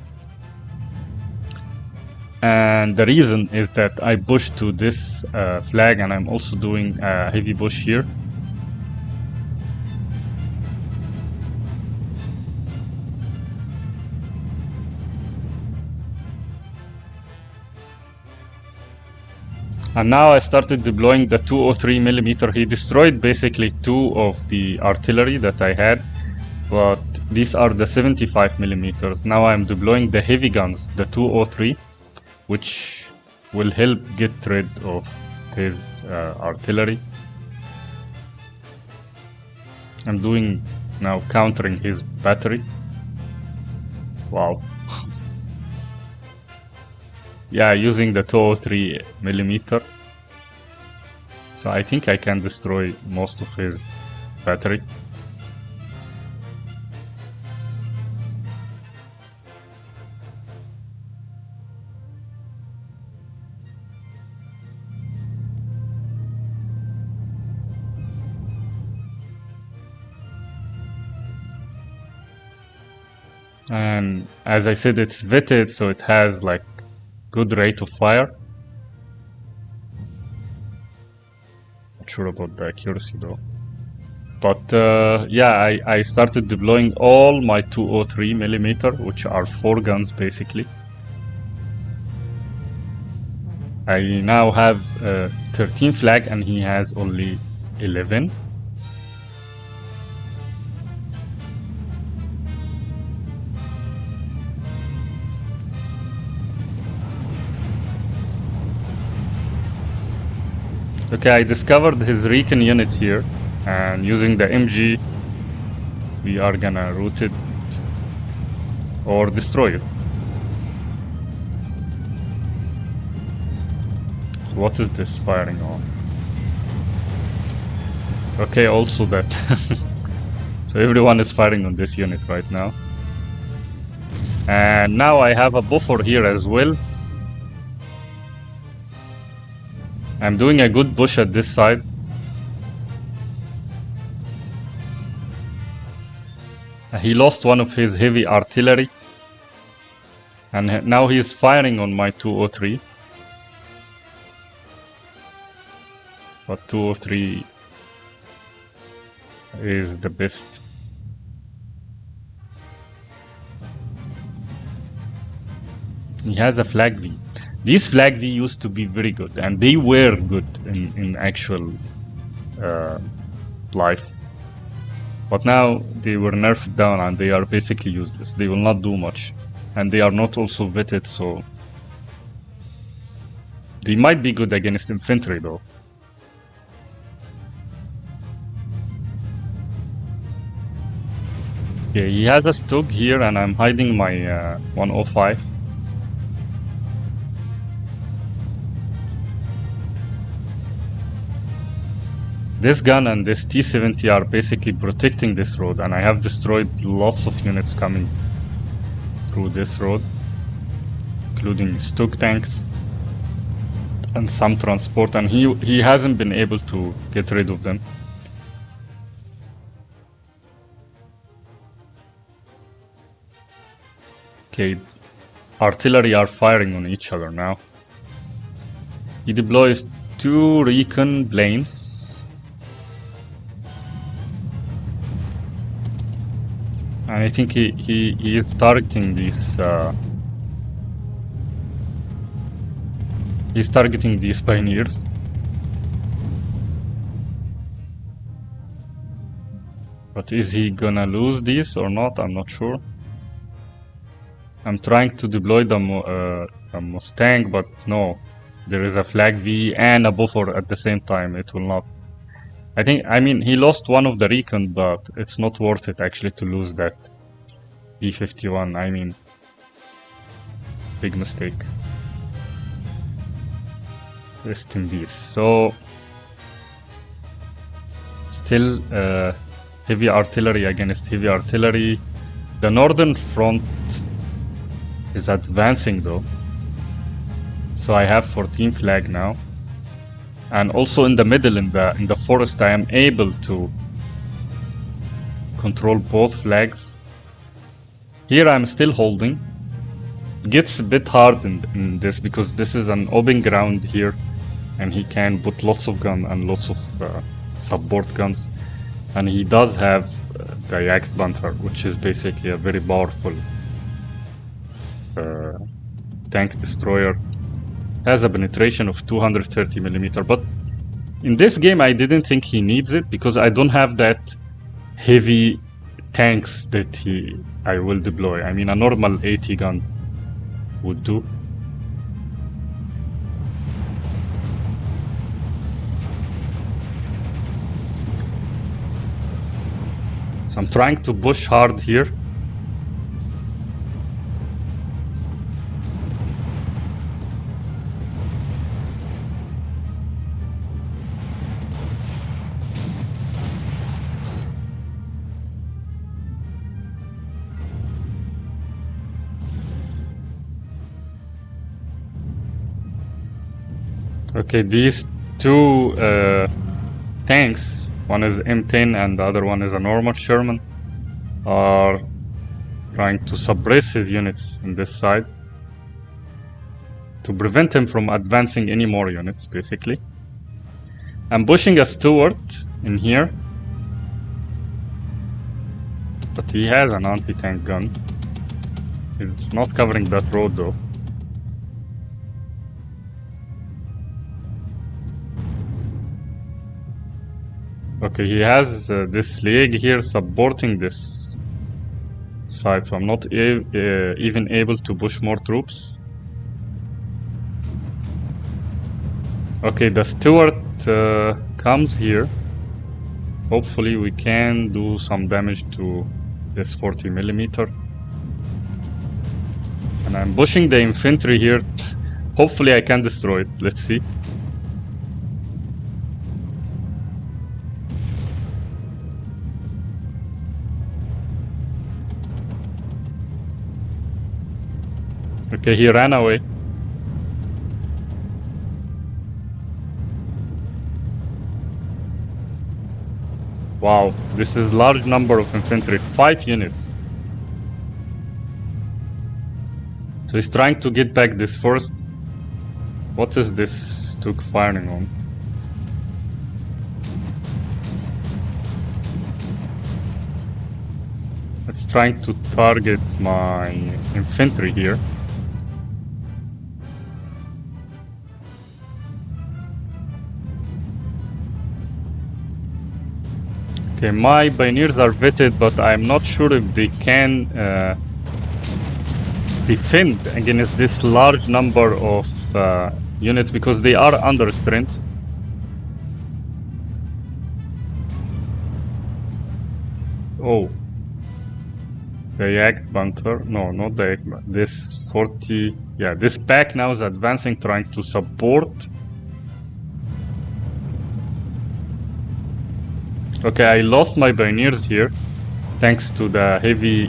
And the reason is that I pushed to this flag, and I'm also doing a heavy push here. And now I started deploying the 203mm. He destroyed basically 2 of the artillery that I had, but these are the 75mm. Now I'm deploying the heavy guns, the 203, which will help get rid of his artillery. I'm doing now countering his battery. Wow. Yeah, using the 203mm. So I think I can destroy most of his battery. And as I said, it's vetted, so it has like good rate of fire. Not sure about the accuracy though. But yeah, I started deploying all my 203mm, which are 4 guns basically. I now have 13 flag and he has only 11. Okay, I discovered his recon unit here, and using the MG, we are gonna root it or destroy it. So what is this firing on? Okay, also that. So everyone is firing on this unit right now. And now I have a buffer here as well. I'm doing a good push at this side. He lost one of his heavy artillery. And now he is firing on my 203. But 203 is the best. He has a flag V. These flag V used to be very good, and they were good in actual life. But now they were nerfed down and they are basically useless. They will not do much. And they are not also vetted, so they might be good against infantry though. Yeah, he has a Stug here and I'm hiding my 105. This gun and this T-70 are basically protecting this road, and I have destroyed lots of units coming through this road, including Stug tanks and some transport, and he hasn't been able to get rid of them. Okay, artillery are firing on each other now. He deploys 2 recon planes. And I think he is targeting these he's targeting these pioneers. But is he gonna lose these or not? I'm not sure. I'm trying to deploy the Mustang, but no. There is a flag V and a buffer at the same time. It will not. I mean, he lost one of the recon, but it's not worth it actually to lose that B-51. I mean, big mistake. Rest in peace. So, still heavy artillery against heavy artillery. The northern front is advancing though. So I have 14 flag now. And also in the middle, in the forest, I am able to control both flags. Here I'm still holding. gets a bit hard in this because this is an open ground here, and he can put lots of guns and lots of support guns, and he does have the Jagd Panther, which is basically a very powerful tank destroyer. Has a penetration of 230mm, but in this game I didn't think he needs it because I don't have that heavy tanks that I will deploy. I mean, a normal 80 gun would do. So I'm trying to push hard here. Okay, these two tanks, one is M10 and the other one is a normal Sherman, are trying to suppress his units in this side to prevent him from advancing any more units, basically. I'm pushing a Stuart in here, but he has an anti-tank gun. He's not covering that road though. Okay, he has this leg here supporting this side, so I'm not even able to push more troops. Okay, the Stuart comes here. Hopefully we can do some damage to this 40mm. And I'm pushing the infantry here. Hopefully I can destroy it. Let's see. Okay, he ran away. Wow, this is large number of infantry, 5 units. So he's trying to get back this first. What is this Stuk firing on? It's trying to target my infantry here. Okay, my pioneers are vetted, but I'm not sure if they can defend against this large number of units because they are under strength. Oh, the Jagd Panther. No, not the Jagd. This 40. Yeah, this pack now is advancing, trying to support. Okay, I lost my pioneers here thanks to the heavy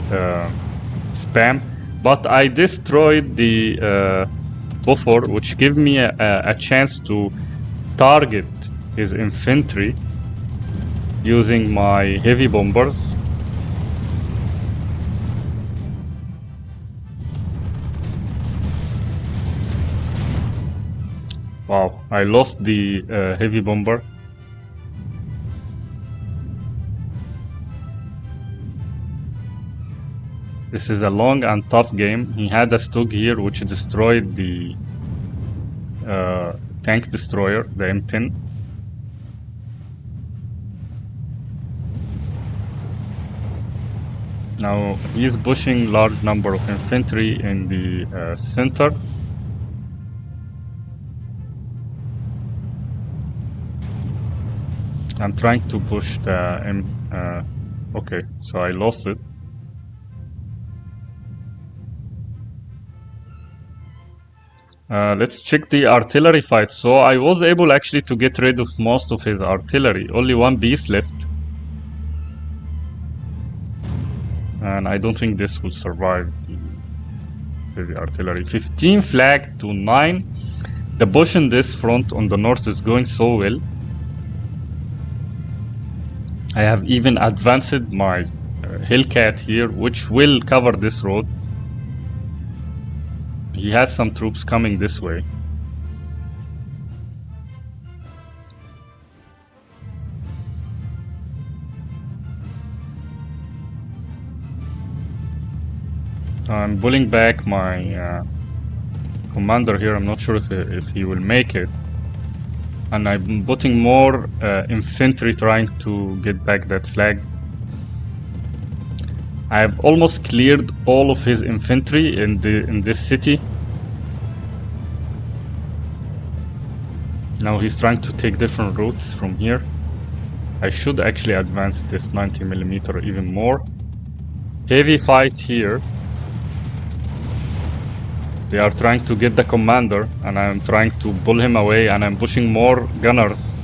spam, but I destroyed the buffer, which gave me a chance to target his infantry using my heavy bombers. Wow, I lost the heavy bomber. This is a long and tough game. He had a Stug here which destroyed the tank destroyer, the M10. Now he's pushing large number of infantry in the center. I'm trying to push the okay, so I lost it. Let's check the artillery fight. So I was able actually to get rid of most of his artillery. Only one beast left. And I don't think this will survive the artillery. 15 flag to 9. The push in this front on the north is going so well. I have even advanced my Hellcat here, which will cover this road. he has some troops coming this way. I'm pulling back my commander here. I'm not sure if he will make it. And I'm putting more infantry trying to get back that flag. I've almost cleared all of his infantry in this city. Now he's trying to take different routes from here. I should actually advance this 90mm even more. Heavy fight here. They are trying to get the commander, and I'm trying to pull him away, and I'm pushing more gunners.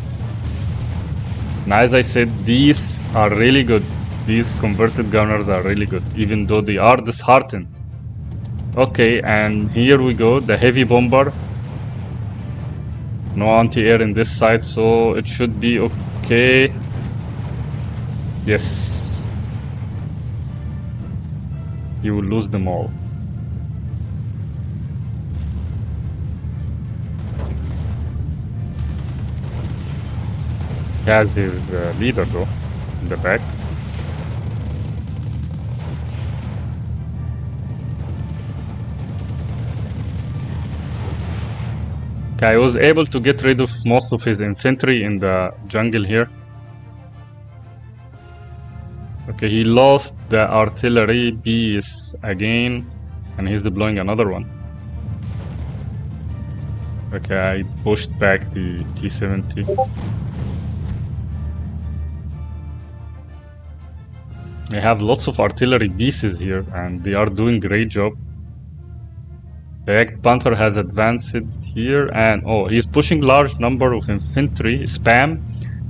And as I said, these are really good. These converted gunners are really good, even though they are disheartened. Okay, and here we go, the heavy bomber. No anti-air in this side, so it should be okay. Yes. You will lose them all. He has his leader though, in the back. Okay, I was able to get rid of most of his infantry in the jungle here. Okay, he lost the artillery piece again, and he's deploying another one. Okay, I pushed back the T-70. I have lots of artillery pieces here, and they are doing great job. The Jagd Panther has advanced here, and oh, he's pushing large number of infantry spam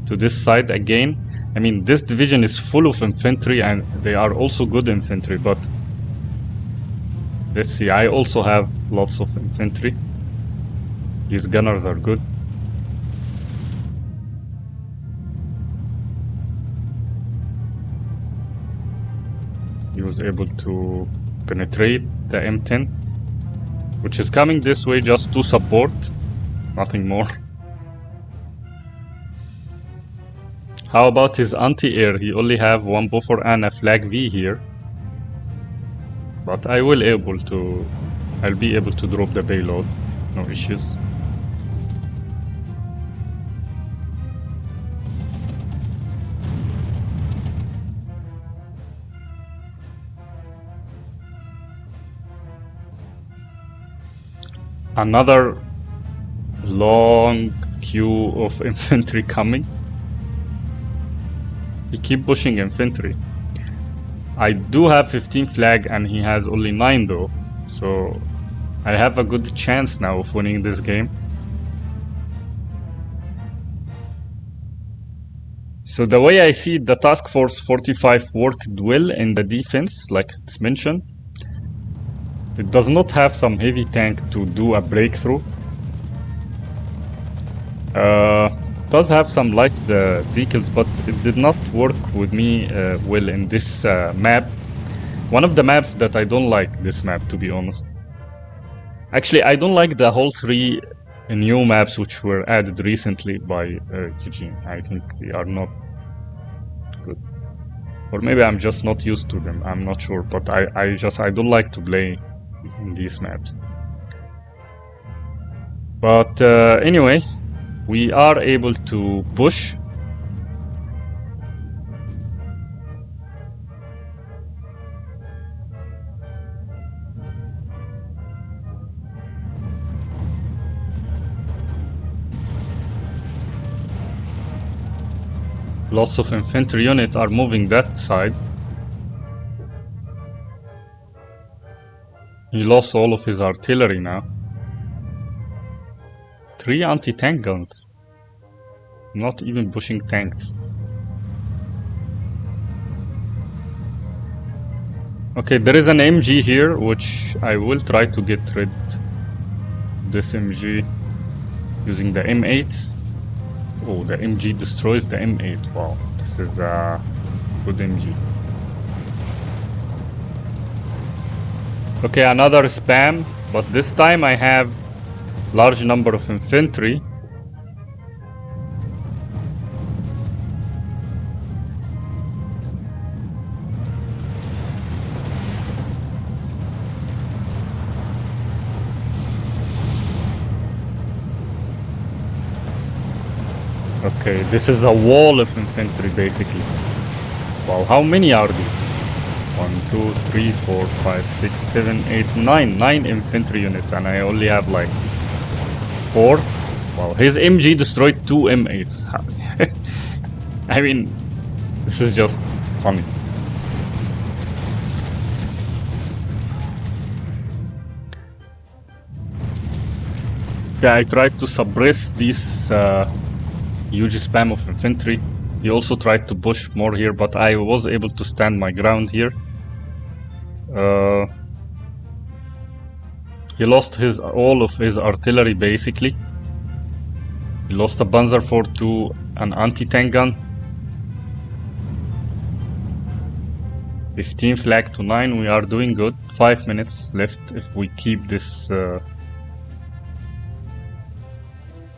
to this side again. I mean, this division is full of infantry, and they are also good infantry, but let's see, I also have lots of infantry. These gunners are good. He was able to penetrate the M10, which is coming this way just to support, nothing more. How about his anti-air? He only have one buffer and a flag V here, but I'll be able to drop the payload, no issues. Another long queue of infantry coming. He keep pushing infantry. I do have 15 flag and he has only 9 though, so I have a good chance now of winning this game. So the way I see it, the Task Force 45 worked well in the defense, like it's mentioned. It does not have some heavy tank to do a breakthrough. Does have some light vehicles, but it did not work with me well in this map. One of the maps that I don't like this map, to be honest. Actually, I don't like the whole 3 new maps which were added recently by Eugene. I think they are not good. Or maybe I'm just not used to them, I'm not sure, but I don't like to play in these maps. But anyway, we are able to push. Lots of infantry units are moving that side. He lost all of his artillery now. 3 anti-tank guns. Not even pushing tanks. Okay, there is an MG here, which I will try to get rid of this MG using the M8s. Oh, the MG destroys the M8. Wow, this is a good MG. Okay, another spam. But this time I have large number of infantry. Okay, this is a wall of infantry basically. Wow, how many are these? 1, 2, 3, 4, 5, 6, 7, 8, 9. 9 infantry units, and I only have like 4. Wow, his MG destroyed 2 M8s. I mean, this is just funny. Yeah, I tried to suppress this huge spam of infantry. He also tried to push more here, but I was able to stand my ground here. He lost all of his artillery basically. He lost a Panzer IV to an anti-tank gun. 15 flag to 9, we are doing good. 5 minutes left if we keep this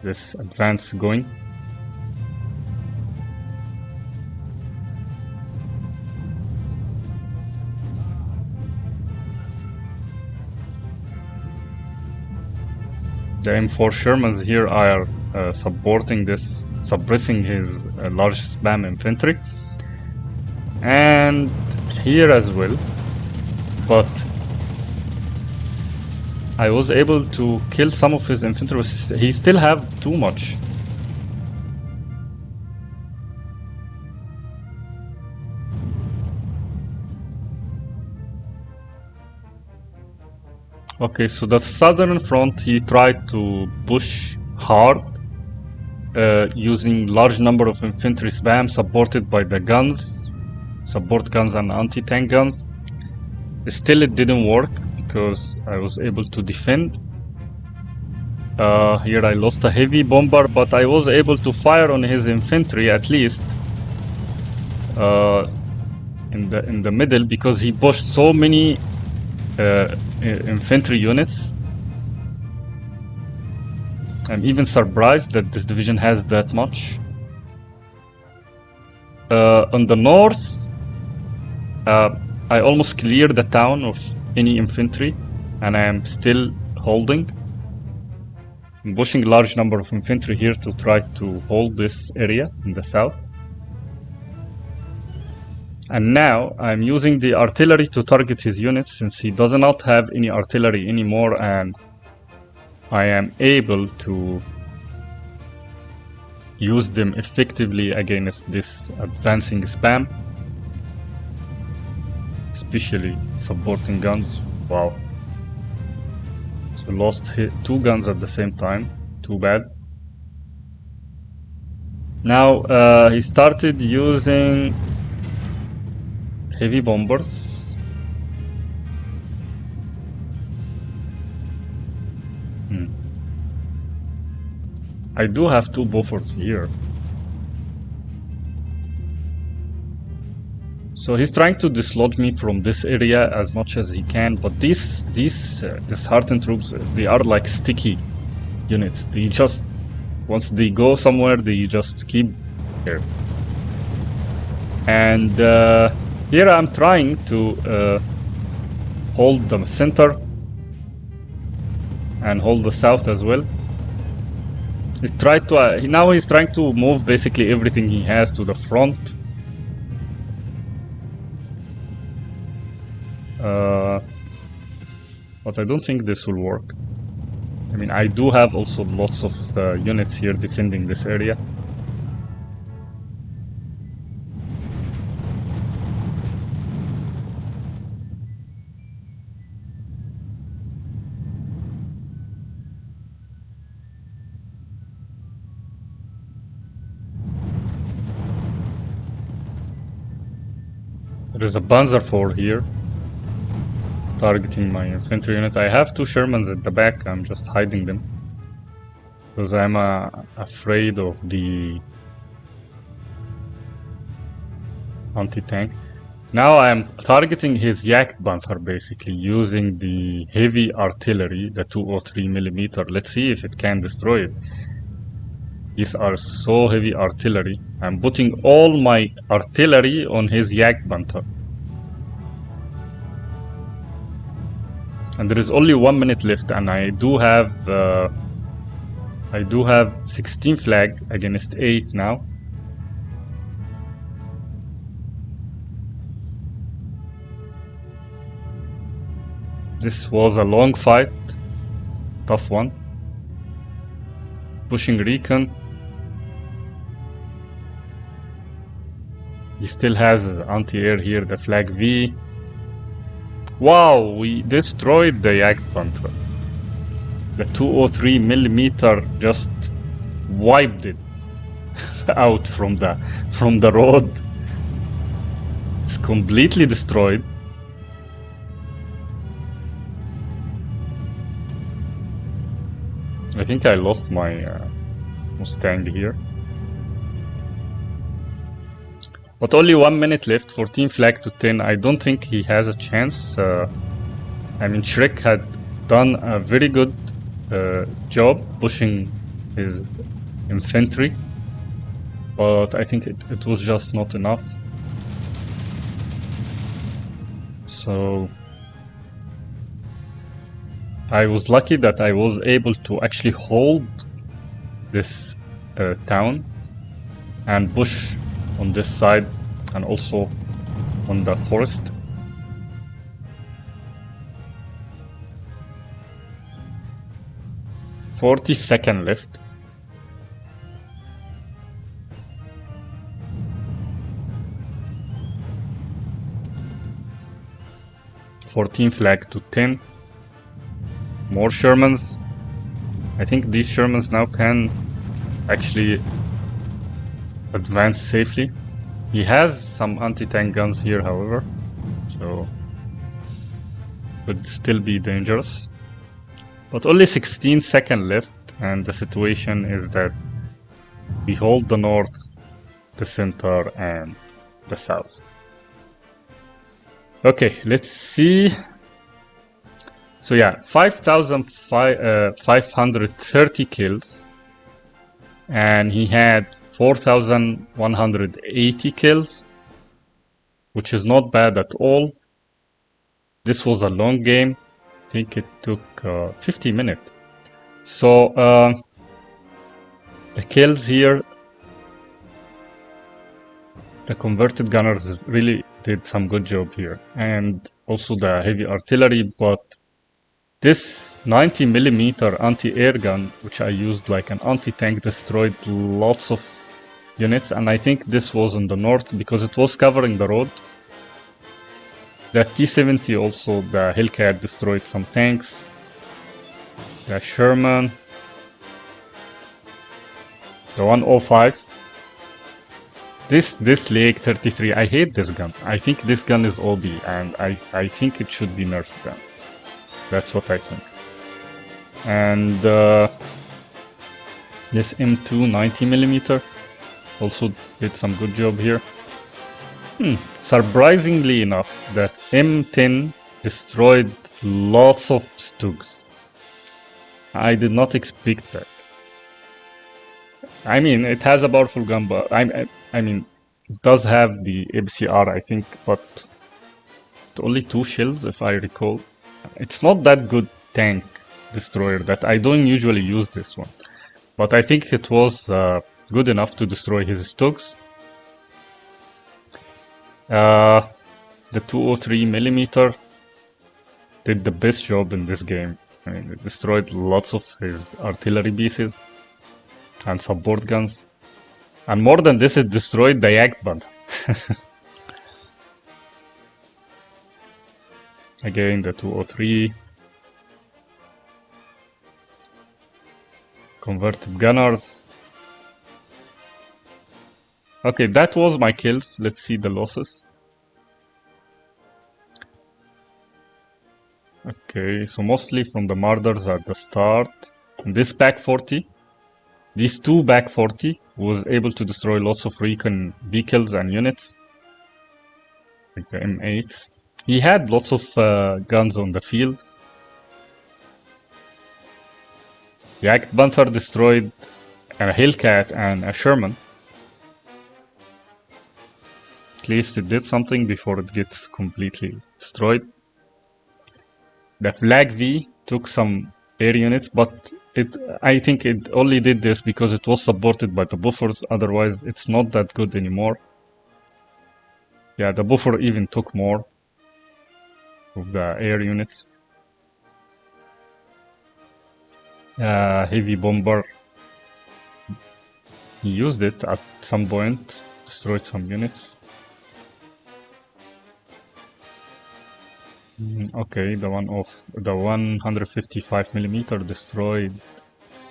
this advance going. The M4 Shermans here are supporting this, suppressing his large spam infantry, and here as well, but I was able to kill some of his infantry. He still have too much. Okay, so the southern front, he tried to push hard using large number of infantry spam supported by the guns, support guns and anti-tank guns. Still it didn't work because I was able to defend. Here I lost a heavy bomber, but I was able to fire on his infantry at least in the middle, because he pushed so many infantry units. I'm even surprised that this division has that much. On the north, I almost cleared the town of any infantry, and I am still holding. I'm pushing a large number of infantry here to try to hold this area in the south. And now I'm using the artillery to target his units, since he does not have any artillery anymore, and I am able to use them effectively against this advancing spam, especially supporting guns. Wow. So lost 2 guns at the same time. Too bad. Now he started using heavy bombers. I do have 2 buffers here. So he's trying to dislodge me from this area as much as he can, but these disheartened troops, they are like sticky units. They just, once they go somewhere, they just keep there. And here I'm trying to hold the center and hold the south as well. He tried to now he's trying to move basically everything he has to the front. But I don't think this will work. I mean, I do have also lots of units here defending this area. There is a Panzer IV here, targeting my infantry unit. I have 2 Shermans at the back, I'm just hiding them, because I'm afraid of the anti-tank. Now I'm targeting his Yak Panther basically using the heavy artillery, the 203mm. Let's see if it can destroy it. These are so heavy artillery. I'm putting all my artillery on his Yak Panther. And there is only 1 minute left, and I do have 16 flag against 8 now. This was a long fight, tough one. Pushing recon. He still has anti-air here, the flag V. Wow, we destroyed the Yak Panther. The 203mm just wiped it out from the road. It's completely destroyed. I think I lost my Mustang here. But only 1 minute left, 14 flag to 10. I don't think he has a chance. I mean, Shrek had done a very good job pushing his infantry, but I think it was just not enough. So I was lucky that I was able to actually hold this town and push on this side and also on the forest. "40-second left. "14 flag to 10. More Shermans. I think these Shermans now can actually advance safely. He has some anti-tank guns here, however, so could still be dangerous. But only 16 seconds left, and the situation is that we hold the north, the center, and the south. Okay, let's see. So yeah, 5,530 kills, and he had 4,180 kills, which is not bad at all. This was a long game. I think it took 50 minutes. So the kills here, the converted gunners really did some good job here, and also the heavy artillery. But this 90mm anti-air gun, which I used like an anti-tank, destroyed lots of units, and I think this was in the north because it was covering the road. The T-70 also, the Hellcat, destroyed some tanks. The Sherman, the 105. This Lake 33, I hate this gun. I think this gun is OB, and I think it should be nerfed down. That's what I think. And this M2 90mm also did some good job here. Surprisingly enough, that M10 destroyed lots of Stugs. I did not expect that. I mean, it has a powerful gun, but I mean, it does have the MCR, I think, but only 2 shells, if I recall. It's not that good tank destroyer that I don't usually use this one, but I think it was good enough to destroy his Stugs. The 203mm did the best job in this game. I mean, it destroyed lots of his artillery pieces and support guns. And more than this, it destroyed the Yak Panther. Again, the 203. Converted gunners. Okay, that was my kills. Let's see the losses. Okay, so mostly from the murders at the start. This back 40. These 2 back 40 was able to destroy lots of recon vehicles and units. like the M8. He had lots of guns on the field. Jagd Panther destroyed a Hellcat and a Sherman. At least it did something before it gets completely destroyed. The Flag V took some air units, but I think it only did this because it was supported by the buffers, otherwise it's not that good anymore. Yeah, the buffer even took more of the air units. Heavy bomber, he used it at some point, destroyed some units. Okay, the 155 millimeter destroyed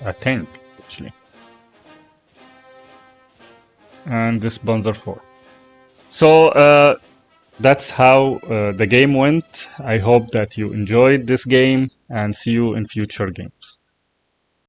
a tank, actually. And this Panzer IV. So that's how the game went. I hope that you enjoyed this game and see you in future games.